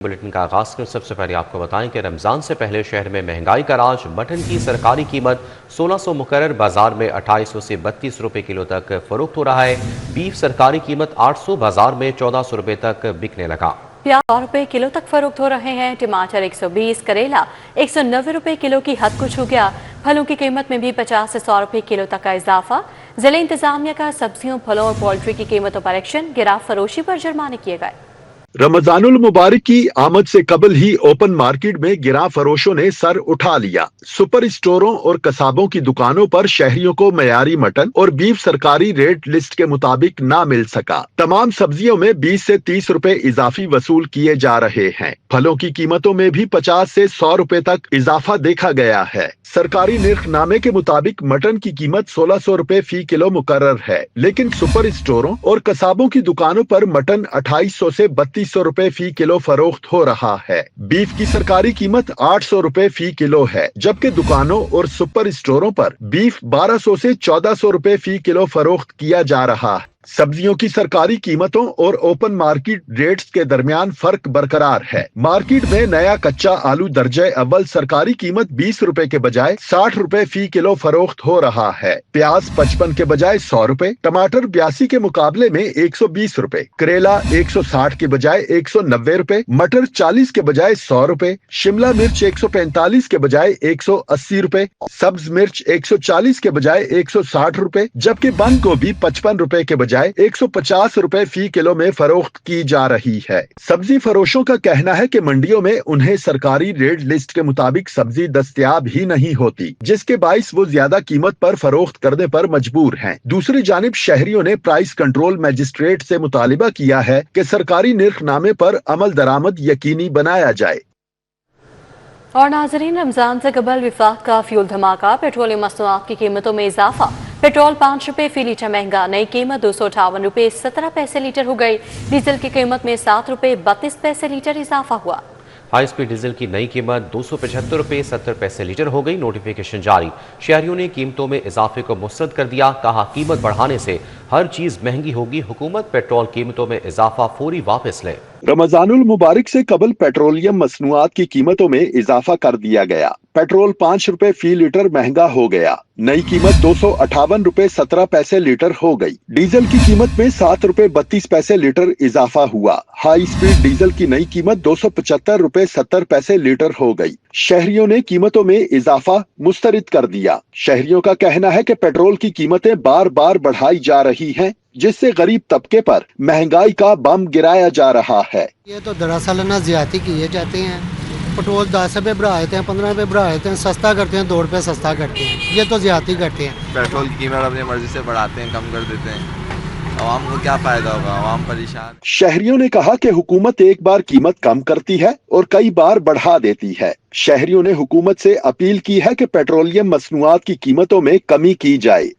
Bulletin का आगाज कर सबसे पहले आपको बताएं कि रमजान से पहले शहर में महंगाई का राज। मटन की सरकारी कीमत 1600 मुकर्रर, बाजार में 2800 से 32 रुपए किलो तक फरोख्त हो रहा है। बीफ सरकारी कीमत 800, बाजार में 1400 रुपए तक बिकने लगा। प्याज 100 रुपए किलो तक फरोख्त हो रहे हैं। टमाटर 120, करेला 190 रुपए किलो की हद को छू गया। फलों की कीमत में भी 50 से 100 रुपए किलो तक का इजाफा। जिला इंतजामिया का सब्जियों, फलों और पोल्ट्री की कीमतों पर एक्शन। गिराव फरोशी पर जुर्माने किए गए। रमजानुल मुबारक की आमद से कबल ही ओपन मार्केट में गिरा फरोशों ने सर उठा लिया। सुपर स्टोरों और कसाबों की दुकानों पर शहरियों को मयारी मटन और बीफ सरकारी रेट लिस्ट के मुताबिक ना मिल सका। तमाम सब्जियों में 20 से 30 रुपए इजाफी वसूल किए जा रहे हैं। फलों की कीमतों में भी 50 से 100 रुपए तक इजाफा देखा गया है। सरकारी निर्खनामे के मुताबिक मटन की कीमत 1600 रुपए फी किलो मुकर्रर है, लेकिन सुपर स्टोरों और कसाबों की दुकानों पर मटन 2800 से 3200 रुपए फी किलो फरोख्त हो रहा है। बीफ की सरकारी कीमत 800 रुपए फी किलो है, जबकि दुकानों और सुपर स्टोरों पर बीफ 1200 से 1400 रुपए फी किलो फरोख्त किया जा रहा है। सब्जियों की सरकारी कीमतों और ओपन मार्केट रेट्स के दरमियान फर्क बरकरार है। मार्केट में नया कच्चा आलू दर्जे अव्वल सरकारी कीमत 20 रुपए के बजाय 60 रुपए फी किलो फरोख्त हो रहा है। प्याज 55 के बजाय 100 रुपए, टमाटर 82 के मुकाबले में 120 रुपए, करेला 160 के बजाय 190 रुपए, मटर 40 के बजाय 100 रुपए, शिमला मिर्च 145 के बजाय 180 रुपए, सब्ज मिर्च 140 के बजाय 160 रुपए, जबकि बंद गोभी 55 रुपए के बजाय 150 रुपए फी किलो में फरोख्त की जा रही है। सब्जी फरोशों का कहना है कि मंडियों में उन्हें सरकारी रेट लिस्ट के मुताबिक सब्जी दस्तयाब ही नहीं होती, जिसके बाइस वो ज्यादा कीमत पर फरोख्त करने पर मजबूर हैं। दूसरी जानिब शहरियों ने प्राइस कंट्रोल मजिस्ट्रेट से मुतालिबा किया है कि सरकारी निर्खनामे पर अमल दरामद यकीनी बनाया जाए। और नाजरीन, रमजान से कबल विफाक का फ्यूल धमाका। पेट्रोलियम मसनूआत की कीमतों में इजाफा। पेट्रोल 5 रुपए फी लीटर महंगा। नई कीमत 258 रुपए 17 पैसे लीटर हो गई। डीजल की कीमत में 7 रुपए 32 पैसे लीटर इजाफा हुआ। हाई स्पीड डीजल की नई कीमत 275 रुपए 70 पैसे लीटर हो गई। नोटिफिकेशन जारी। शहरियों ने कीमतों में इजाफे को मुस्तरद कर दिया। कहा, कीमत बढ़ाने से हर चीज महंगी होगी। हुकूमत पेट्रोल कीमतों में इजाफा फौरी वापस ले। रमजानुल मुबारक से कबल पेट्रोलियम मसनूआत की कीमतों में इजाफा कर दिया गया। पेट्रोल 5 रुपए फी लीटर महंगा हो गया। नई कीमत 258 रुपए 17 पैसे लीटर हो गई। डीजल की कीमत में 7 रुपए 32 पैसे लीटर इजाफा हुआ। हाई स्पीड डीजल की नई कीमत 275 रुपए 70 पैसे लीटर हो गई। शहरियों ने कीमतों में इजाफा मुस्तरद कर दिया। शहरियों का कहना है कि पेट्रोल की कीमतें बार बार बढ़ाई जा रही हैं, जिससे गरीब तबके पर महंगाई का बम गिराया जा रहा है। ये तो दरअसल ना ज्यादती किए जाते हैं। पेट्रोल 10 रुपये बढ़ा देते हैं, 15 रुपये बढ़ा देते हैं, सस्ता करते हैं, 2 रुपये सस्ता करते हैं। ये तो ज्यादती करते हैं। पेट्रोल की कीमत अपनी मर्जी से बढ़ाते हैं, कम कर देते हैं। आवाम को क्या फायदा होगा? आवाम परेशान। शहरियों ने कहा कि हुकूमत एक बार कीमत कम करती है और कई बार बढ़ा देती है। शहरियों ने हुकूमत से अपील की है कि पेट्रोलियम मसनूआत की कीमतों में कमी की जाए।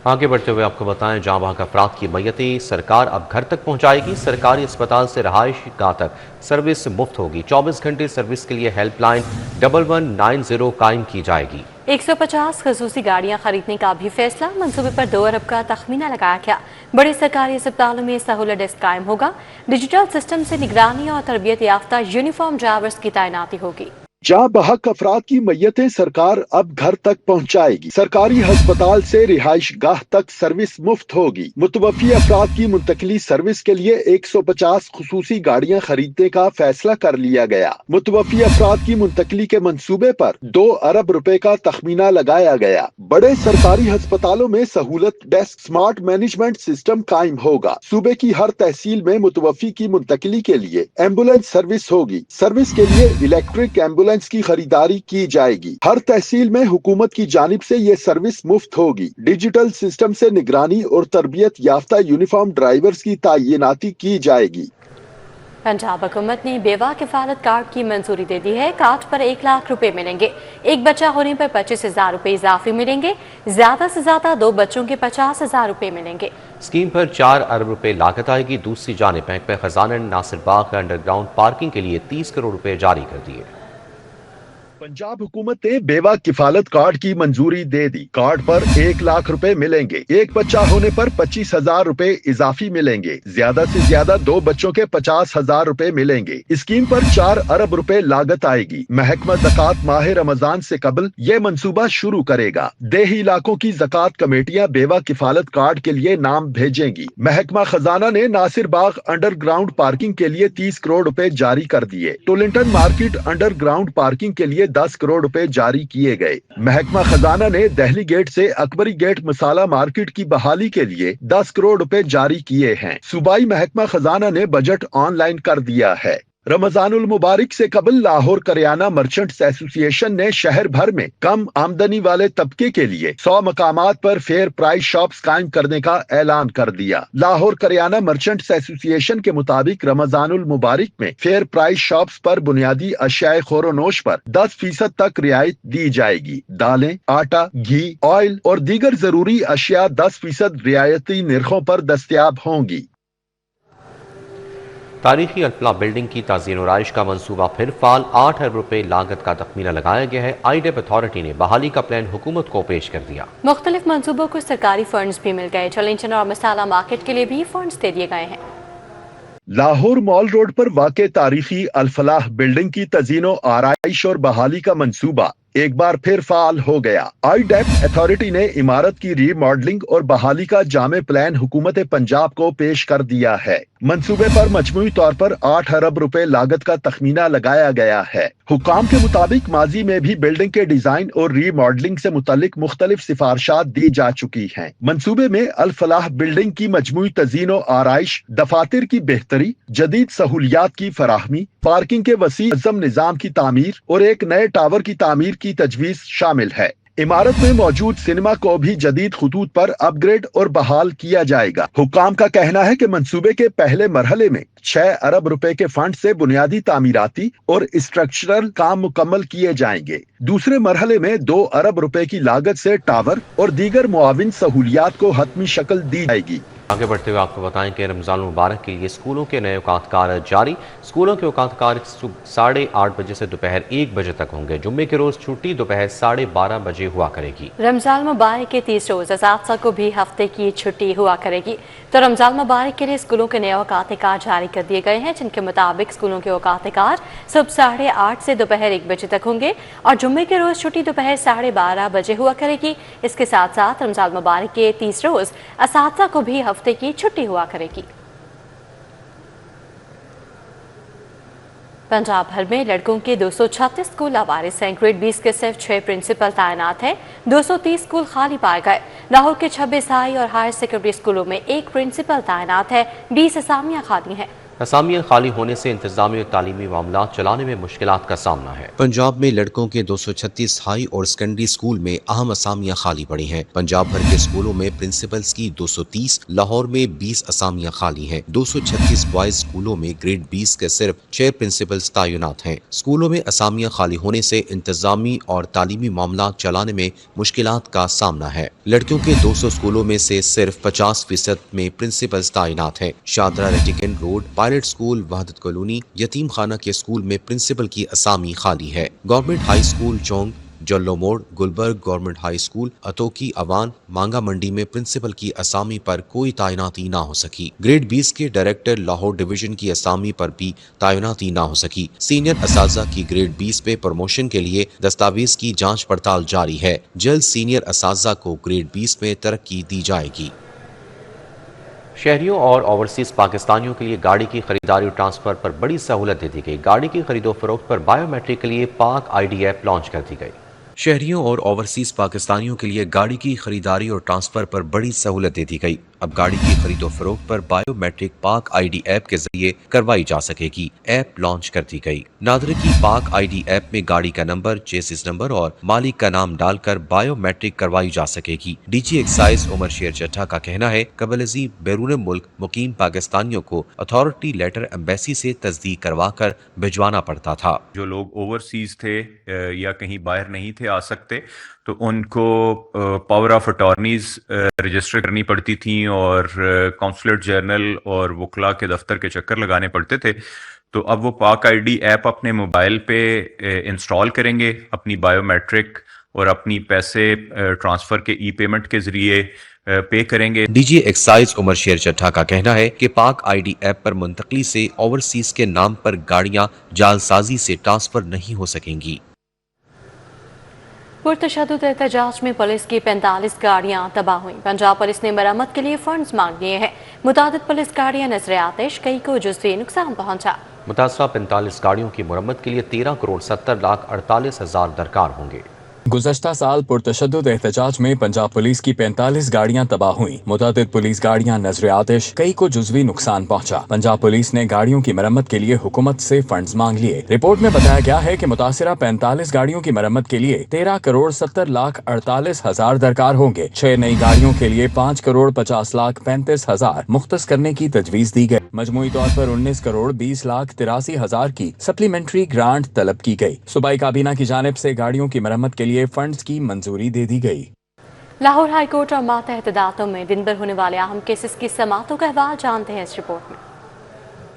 आगे बढ़ते हुए आपको बताएं, जहां वहां अफराद की मैयतें सरकार अब घर तक पहुंचाएगी। सरकारी अस्पताल से रहायश गाह तक सर्विस मुफ्त होगी। 24 घंटे सर्विस के लिए हेल्पलाइन 1190 कायम की जाएगी। 150 खसूसी गाड़ियां खरीदने का भी फैसला। मंसूबे पर 2 अरब का तखमीना लगाया गया। बड़े सरकारी अस्पतालों में सहूलत डेस्क कायम होगा। डिजिटल सिस्टम से निगरानी और तरबियत याफ्ता यूनिफॉर्म ड्राइवर्स की तैनाती होगी। जहाँ बहक अफराद की मैयतें सरकार अब घर तक पहुँचाएगी। सरकारी अस्पताल से रिहाइश गाह तक सर्विस मुफ्त होगी। मुतवफ़ी अफराद की मुंतकली सर्विस के लिए 150 खुसूसी गाड़ियाँ खरीदने का फैसला कर लिया गया। मुतवफ़ी अफराद की मुंतकली के मंसूबे पर 2 अरब रुपए का तखमीना लगाया गया। बड़े सरकारी अस्पतालों में सहूलत डेस्क स्मार्ट मैनेजमेंट सिस्टम कायम होगा। सूबे की हर तहसील में मुतवफ़ी की मुंतकली के लिए एम्बुलेंस सर्विस होगी। सर्विस के लिए इलेक्ट्रिक एम्बुलेंस की खरीदारी की जाएगी। हर तहसील में हुकूमत की जानिब से ये सर्विस मुफ्त होगी। डिजिटल सिस्टम से निगरानी और तरबियत याफ्ता यूनिफॉर्म ड्राइवर्स की तैनाती की जाएगी। पंजाब हुकूमत ने बेवा किफालत कार्ड की मंजूरी दे दी है। कार्ड पर 1 लाख रुपए मिलेंगे। एक बच्चा होने पर 25,000 रुपए इजाफी मिलेंगे। ज्यादा से ज्यादा 2 बच्चों के 50,000 रुपए मिलेंगे। स्कीम पर 4 अरब रुपए लागत आएगी। दूसरी जानिब बैंक में खजाना नासिर बाग अंडरग्राउंड पार्किंग के लिए 30 करोड़ रुपए जारी कर दिए। पंजाब हुकूमत ने बेवा किफालत कार्ड की मंजूरी दे दी। कार्ड पर 1 लाख रुपए मिलेंगे। एक बच्चा होने पर 25,000 रुपए इजाफी मिलेंगे। ज्यादा से ज्यादा 2 बच्चों के 50,000 रुपए मिलेंगे। स्कीम पर 4 अरब रुपए लागत आएगी। महकमा ज़कात माह रमजान से कबल ये मंसूबा शुरू करेगा। देही इलाकों की ज़कात कमेटियां बेवा किफालत कार्ड के लिए नाम भेजेंगी। महकमा खजाना ने नासिर बाग अंडरग्राउंड पार्किंग के लिए 30 करोड़ रुपए जारी कर दिए। टोलिंटन मार्केट अंडरग्राउंड पार्किंग के लिए 10 करोड़ रुपए जारी किए गए। महकमा खजाना ने दहली गेट से अकबरी गेट मसाला मार्केट की बहाली के लिए 10 करोड़ रुपए जारी किए हैं। सूबाई महकमा खजाना ने बजट ऑनलाइन कर दिया है। रमजानुल मुबारक से कबल लाहौर करियाना मर्चेंट्स एसोसिएशन ने शहर भर में कम आमदनी वाले तबके के लिए 100 मकामात पर फेयर प्राइस शॉप्स कायम करने का ऐलान कर दिया। लाहौर करियाना मर्चेंट्स एसोसिएशन के मुताबिक रमजानुल मुबारक में फेयर प्राइस शॉप्स पर बुनियादी अशियाए खोरोनोश पर 10% तक रियायत दी जाएगी। दालें, आटा, घी, ऑयल और दीगर जरूरी अशिया 10% रियायती निर्खों पर दस्तयाब होंगी। तारीखी अल्फला बिल्डिंग की ताज़ीन और आइश का मंसूबा फिर फाल। 8 अरब रुपए लागत का तखमीना लगाया गया है। आईडेप अथॉरिटी ने बहाली का प्लान हुकूमत को पेश कर दिया। मुख्तलिफ मंसूबों को सरकारी फंड्स भी मिल गए। टोलिंटन और मसाला मार्केट के लिए भी फंड्स दे दिए गए हैं। लाहौर मॉल रोड पर वाक़े तारीखी अल-फलाह बिल्डिंग की तज़ीनो आराइश और बहाली का मंसूबा एक बार फिर फाल हो गया। आईडेप अथॉरिटी ने इमारत की रीमॉडलिंग और बहाली का जामे प्लान हुकूमत पंजाब को पेश कर दिया है। मंसूबे पर मजमूई तौर पर 8 अरब रुपए लागत का तखमीना लगाया गया है। हुकाम के मुताबिक माजी में भी बिल्डिंग के डिजाइन और रीमॉडलिंग से मुतल्लिक मुख्तलिफ सिफारिशात दी जा चुकी हैं। मंसूबे में अल फलाह बिल्डिंग की मजमूई तज़ीनो आराइश, दफातर की बेहतरी, जदीद सहूलियात की फराहमी, पार्किंग के वसी अज़म निज़ाम की तामीर और एक नए टावर की तामीर की तजवीज शामिल है। इमारत में मौजूद सिनेमा को भी जदीद खुतूत पर अपग्रेड और बहाल किया जाएगा। हुकाम का कहना है कि मंसूबे के पहले मरहले में 6 अरब रुपए के फंड से बुनियादी तामीराती और स्ट्रक्चरल काम मुकम्मल किए जाएंगे। दूसरे मरहले में 2 अरब रुपए की लागत से टावर और दीगर मुआविन सहूलियात को हतमी शक्ल दी जाएगी। आगे बढ़ते हुए आपको बताएं कि रमजान मुबारक के लिए स्कूलों के नए औकातकार जारी। स्कूलों के औकातकार 8:30 बजे से दोपहर 1 बजे तक होंगे। जुम्मे के रोज छुट्टी दोपहर 12:30 बजे हुआ करेगी। रमजान मुबारक के 30 रोज असातिज़ा को भी हफ्ते की छुट्टी हुआ करेगी। तो रमजान मुबारक के लिए स्कूलों के नए औकातकार जारी कर दिए गए हैं, जिनके मुताबिक स्कूलों के औकातकार सुबह 8:30 से दोपहर 1 बजे तक होंगे और जुम्मे के रोज छुट्टी दोपहर 12:30 बजे हुआ करेगी। इसके साथ साथ रमजान मुबारक के 30 रोज असातिज़ा को भी हफ्ते की छुट्टी हुआ करेगी। पंजाब भर में लड़कों के 236 स्कूल लावारिस हैं। ग्रेड 20 के सिर्फ 6 प्रिंसिपल तैनात हैं। 230 स्कूल खाली पाए गए। लाहौर के 26 हाई और हायर सेकेंडरी स्कूलों में 1 प्रिंसिपल तैनात है। 20 असामियां खाली हैं। असामियां खाली होने से इंतजामी और तालीमी मामला चलाने में मुश्किलात का सामना है। पंजाब में लड़कों के 236 हाई और सेकेंडरी स्कूल में अहम असामियां खाली पड़ी हैं। पंजाब भर के स्कूलों में प्रिंसिपल्स की 230, लाहौर में 20 असामियां खाली हैं। 236 बॉयज स्कूलों में ग्रेड 20 के सिर्फ 6 प्रिंसिपल्स तैनात हैं। स्कूलों में असामियां खाली होने से इंतजामी और तालीमी मामला चलाने में मुश्किलात का सामना है। लड़कियों के 200 स्कूलों में से सिर्फ 50% में प्रिंसिपल्स तैनात हैं। शादरा रेटिकन road, pilot school, Wahdat colony, यतीम खाना के स्कूल में प्रिंसिपल की असामी खाली है। Government high school Chung, Jallo मोड़, Gulberg government high school, Atoki, Awan, Manga Mandi में प्रिंसिपल की असामी पर कोई तैनाती ना हो सकी। ग्रेड 20 के डायरेक्टर लाहौर डिवीजन की असामी पर भी तैनाती ना हो सकी। सीनियर असातिज़ा की ग्रेड 20 पे प्रमोशन के लिए दस्तावेज की जांच पड़ताल जारी है। जल्द सीनियर असातिज़ा को ग्रेड 20 में तरक्की दी जाएगी। शहरियों और ओवरसीज पाकिस्तानियों के लिए गाड़ी की खरीदारी और ट्रांसफर पर बड़ी सहूलत दे दी गई। गाड़ी की खरीदो फरोख्त पर बायोमेट्रिक के लिए पाक आईडी ऐप लॉन्च कर दी गई। शहरियों और ओवरसीज पाकिस्तानियों के लिए गाड़ी की खरीदारी और ट्रांसफर पर बड़ी सहूलत दे दी गई। अब गाड़ी की खरीदो फरोख्त पर बायोमेट्रिक पाक आईडी ऐप के जरिए करवाई जा सकेगी। ऐप लॉन्च कर दी गई। नादरे की पाक आईडी ऐप में गाड़ी का नंबर, चेसिस नंबर और मालिक का नाम डालकर बायोमेट्रिक करवाई जा सकेगी। डीजी एक्साइज उमर शेर चट्टा का कहना है, कबलजी बैरून मुल्क मुकीम पाकिस्तानियों को अथॉरिटी लेटर एम्बेसी से तस्दीक करवा कर भिजवाना पड़ता था। जो लोग ओवरसीज थे या कहीं बाहर नहीं थे आ सकते, तो उनको पावर ऑफ अटॉर्नीज रजिस्टर करनी पड़ती थी और काउंसलेट जर्नल और वकला के दफ्तर के चक्कर लगाने पड़ते थे। تو اب وہ پاک آئی ڈی ایپ اپنے موبائل پہ انسٹال کریں گے، اپنی بایو میٹرک اور اپنی پیسے ٹرانسفر کے ای پیمنٹ کے ذریعے پے کریں گے۔ ڈی جی ایکسائز عمر شیر چٹھا کا کہنا ہے کہ پاک آئی ڈی ایپ پر منتقلی سے اوورسیز کے نام پر گاڑیاں جعلسازی سے ٹرانسفر نہیں ہو سکیں گی۔ پرتشدد احتجاج میں پولیس کی 45 گاڑیاں تباہ ہوئیں۔ پنجاب پولیس نے مرمت کے لیے فنڈز مانگ لیے ہیں۔ متعدد پولیس گاڑیاں نظر آتش، کئی کو جزوی نقصان پہنچا۔ متاثرہ 45 گاڑیوں کی مرمت کے لیے 13,70,48,000 درکار ہوں گے۔ گزشتہ سال پرتشدد احتجاج میں پنجاب پولیس کی 45 گاڑیاں تباہ ہوئیں۔ متعدد پولیس گاڑیاں نظر آتش، کئی کو جزوی نقصان پہنچا۔ پنجاب پولیس نے گاڑیوں کی مرمت کے لیے حکومت سے فنڈز مانگ لیے۔ رپورٹ میں بتایا گیا ہے کہ متاثرہ 45 گاڑیوں کی مرمت کے لیے 13,70,48,000 درکار ہوں گے۔ 6 نئی گاڑیوں کے لیے 5,50,35,000 مختص کرنے کی تجویز دی گئی۔ مجموعی طور پر 19,20,83,000 کی سپلیمنٹری گرانٹ طلب کی گئی۔ صوبائی کابینہ کی جانب سے گاڑیوں کی مرمت کے لیے فنڈز کی منظوری دے دی گئی۔ لاہور ہائی کورٹ اور ماتحت عدالتوں میں دن بھر ہونے والے اہم کیسز کی سماعتوں کا احوال جانتے ہیں اس رپورٹ میں۔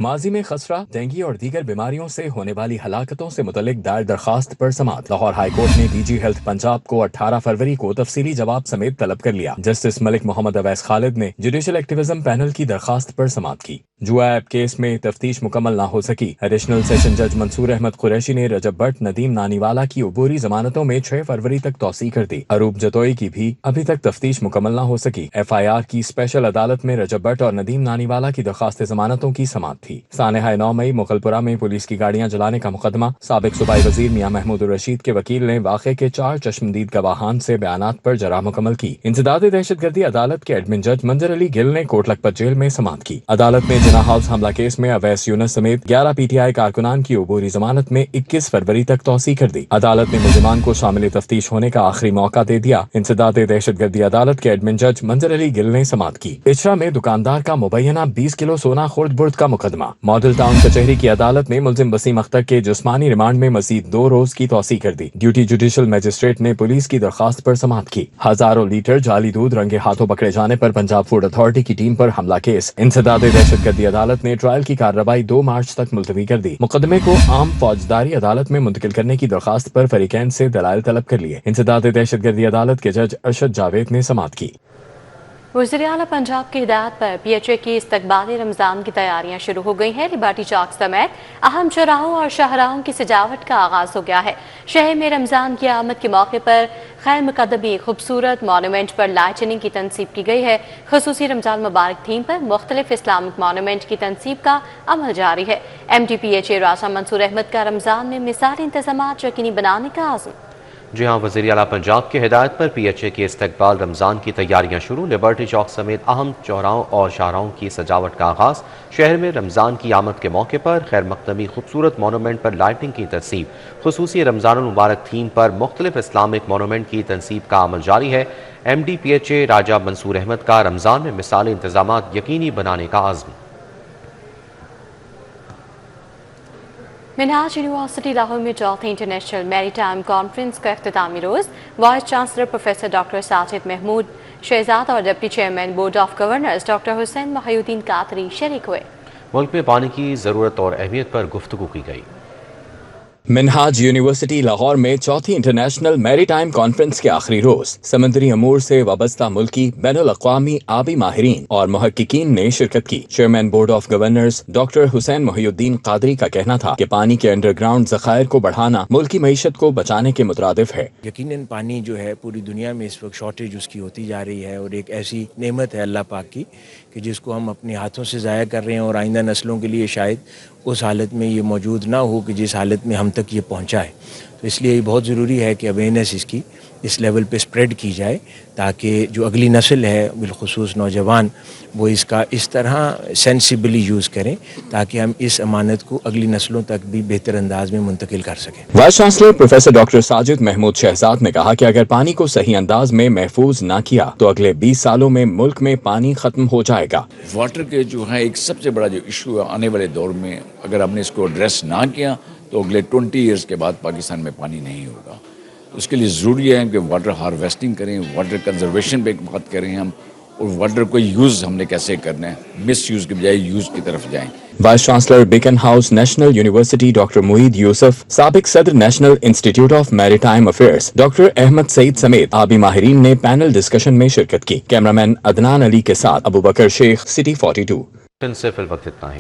ماضی میں خسرہ، ڈینگی اور دیگر بیماریوں سے ہونے والی ہلاکتوں سے متعلق دائر درخواست پر سماعت۔ لاہور ہائی کورٹ نے ڈی جی ہیلتھ پنجاب کو 18 فروری کو تفصیلی جواب سمیت طلب کر لیا۔ جسٹس ملک محمد اویس خالد نے جوڈیشل ایکٹیویزم پینل کی درخواست پر سماعت کی۔ جوا ایپ کیس میں تفتیش مکمل نہ ہو سکی۔ ایڈیشنل سیشن جج منصور احمد قریشی نے رجب بٹ، ندیم نانی والا کی عبوری ضمانتوں میں 6 فروری تک توسیع کر دی۔ اروپ جتوئی کی بھی ابھی تک تفتیش مکمل نہ ہو سکی۔ ایف آئی آر کی اسپیشل عدالت میں رجب بٹ اور ندیم نانی والا کی درخواست ضمانتوں کی سماعت تھی۔ سانحہ 9 مئی مغلپورہ میں پولیس کی گاڑیاں جلانے کا مقدمہ۔ سابق صوبائی وزیر میاں محمود الرشید کے وکیل نے واقعے کے 4 چشمدید گواہان سے بیانات پر جرح مکمل کی۔ انسداد دہشت گردی عدالت کے ایڈمن جج منظر علی گل نے کوٹ لکھپت جیل میں سماعت کی۔ عدالت نے جناح ہاؤس حملہ کیس میں اویس یونس سمیت 11 پی ٹی آئی کارکنان کی عبوری ضمانت میں 21 فروری تک توسیع کر دی۔ عدالت نے ملزمان کو شامل تفتیش ہونے کا آخری موقع دے دیا۔ انسداد دہشت گردی عدالت کے ایڈمن جج منظر علی گل نے سماعت کی۔ پچرا میں دکاندار کا مبینہ 20 کلو سونا خورد برد کا مقدمہ۔ ماڈل ٹاؤن کچہری کی عدالت نے ملزم وسیم اختر کے جسمانی ریمانڈ میں مزید 2 روز کی توسیع کر دی۔ ڈیوٹی جوڈیشل میجسٹریٹ نے پولیس کی درخواست پر سماعت کی۔ ہزاروں لیٹر جعلی دودھ رنگے ہاتھوں پکڑے جانے پر پنجاب فوڈ اتھارٹی کی ٹیم پر حملہ کیس۔ انسداد دہشت گردی عدالت نے ٹرائل کی کارروائی 2 مارچ تک ملتوی کر دی۔ مقدمے کو عام فوجداری عدالت میں منتقل کرنے کی درخواست پر فریقین سے دلائل طلب کر لیے۔ انسداد دہشت گردی عدالت کے جج ارشد جاوید نے سماعت کی۔ وزیر اعلیٰ پنجاب کی ہدایت پر پی ایچ اے کی استقبالی رمضان کی تیاریاں شروع ہو گئی ہیں۔ لبارٹی چوک سمیت اہم چوراہوں اور شاہراہوں کی سجاوٹ کا آغاز ہو گیا ہے۔ شہر میں رمضان کی آمد کے موقع پر خیر مقدمی خوبصورت مونومنٹ پر لائٹننگ کی تنصیب کی گئی ہے۔ خصوصی رمضان مبارک تھیم پر مختلف اسلامک مونومنٹ کی تنصیب کا عمل جاری ہے۔ M D P H A Raja Mansoor Ahmed کا رمضان میں مثالی انتظامات یقینی بنانے کا عزم۔ جی ہاں، وزیر اعلیٰ پنجاب کی ہدایت پر پی ایچ اے کے استقبال رمضان کی تیاریاں شروع۔ لبرٹی چوک سمیت اہم چوراہوں اور شاہراہوں کی سجاوٹ کا آغاز۔ شہر میں رمضان کی آمد کے موقع پر خیر مقدمی خوبصورت مونومنٹ پر لائٹنگ کی تنصیب۔ خصوصی رمضان المبارک تھیم پر مختلف اسلامک مونومنٹ کی تنصیب کا عمل جاری ہے۔ M D P H A Raja Mansoor Ahmed کا رمضان میں مثالی انتظامات یقینی بنانے کا عزم۔ منہاج یونیورسٹی لاہور میں چوتھی انٹرنیشنل میری ٹائم کانفرنس کا اختتامی روز۔ Vice chancellor professor doctor Sajid Mahmood Shahzad اور deputy chairman board of governors doctor Hussain Mohi uddin Qadri شریک ہوئے۔ ملک میں پانی کی ضرورت اور اہمیت پر گفتگو کی گئی۔ منہاج یونیورسٹی لاہور میں چوتھی انٹرنیشنل میری ٹائم کانفرنس کے آخری روز سمندری امور سے وابستہ ملکی بین الاقوامی آبی ماہرین اور محققین نے شرکت کی۔ Chairman board of governors doctor Hussain Mohi uddin Qadri کا کہنا تھا کہ پانی کے انڈر گراؤنڈ ذخائر کو بڑھانا ملکی معیشت کو بچانے کے مترادف ہے۔ یقیناً پانی جو ہے پوری دنیا میں اس وقت شارٹیج اس کی ہوتی جا رہی ہے، اور ایک ایسی نعمت ہے اللہ پاک کی کہ جس کو ہم اپنے ہاتھوں سے ضائع کر رہے ہیں، اور آئندہ نسلوں کے لیے شاید اس حالت میں یہ موجود نہ ہو کہ جس حالت میں ہم تک یہ پہنچا ہے۔ تو اس لیے یہ بہت ضروری ہے کہ اویئرنیس اس کی اس لیول پہ سپریڈ کی جائے، تاکہ جو اگلی نسل ہے بالخصوص نوجوان وہ اس کا اس طرح سینسیبلی یوز کریں تاکہ ہم اس امانت کو اگلی نسلوں تک بھی بہتر انداز میں منتقل کر سکیں۔ Vice chancellor professor doctor Sajid Mahmood Shahzad نے کہا کہ اگر پانی کو صحیح انداز میں محفوظ نہ کیا تو اگلے 20 سالوں میں ملک میں پانی ختم ہو جائے گا۔ واٹر کے جو ہے ایک سب سے بڑا جو ایشو ہے آنے والے دور میں، اگر ہم نے اس کو ایڈریس نہ کیا تو اگلے 20 ایئرز کے بعد پاکستان میں پانی نہیں ہوگا۔ اس کے لیے ضروری ہے کہ واٹر ہارویسٹنگ کریں، واٹر کنزرویشن پہ بات کریں ہم، اور वाटर को यूज़ हमने कैसे करना है, मिस यूज़ के बजाय यूज़ की तरफ जाएं। Vice chancellor Beaconhouse national university doctor Moeed Yusuf, साबिक सदर national institute of maritime affairs doctor Ahmed Saeed समेत आबी माहिरीन ने पैनल डिस्कशन में शिरकत की। कैमरामैन अदनान अली के साथ अबू बकर शेख, सिटी 42। से फिल वक्त इतना ही।